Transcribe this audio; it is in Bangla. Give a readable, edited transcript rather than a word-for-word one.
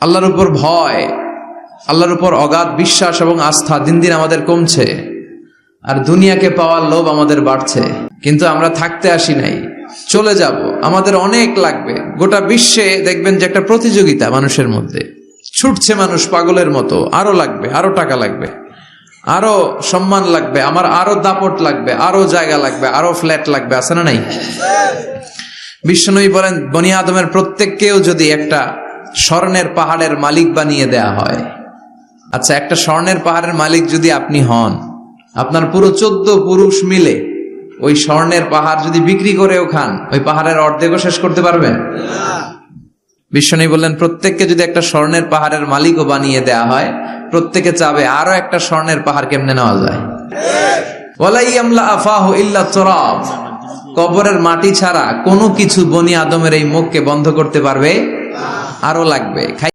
আল্লাহর উপর ভয়, আল্লাহর উপর অগাধ বিশ্বাস এবং আস্থা দিন দিন আমাদের কমছে, আর দুনিয়াকে পাওয়ার লোভ আমাদের বাড়ছে। কিন্তু আমরা থাকতে আসি নাই, চলে যাব, আমাদের অনেক লাগবে। গোটা বিশ্বে দেখবেন যে একটা প্রতিযোগিতা মানুষের মধ্যে, ছুটছে মানুষ পাগলের মতো, আরো লাগবে, আরো টাকা লাগবে, আরো সম্মান লাগবে, আমার আরো দাপট লাগবে, আরো জায়গা লাগবে, আরো ফ্ল্যাট লাগবে, আছে না নাই? বিশ্বনবী বলেন, বনি আদমের প্রত্যেককেও যদি একটা স্বর্ণের পাহাড়ের মালিক বানিয়ে দেয়া হয়, আচ্ছা একটা স্বর্ণের পাহাড়ের মালিক যদি আপনি হন, আপনার পুরো 14 পুরুষ মিলে ওই স্বর্ণের পাহাড় যদি বিক্রি করেও খান, ওই পাহাড়ের অর্ধেকও শেষ করতে পারবেন? বিশ্বনবী বললেন, প্রত্যেককে যদি একটা স্বর্ণের পাহাড়ের মালিকও বানিয়ে দেয়া হয়, প্রত্যেকে চাবে আরো একটা স্বর্ণের পাহাড় কেমনে নেওয়া যায়। ওয়ালা ইয়ামলা আফাহু ইল্লা তুরাব, কবরের মাটি ছাড়া কোনো কিছু বনি আদমের এই মুখকে বন্ধ করতে পারবে? আরো লাগবে।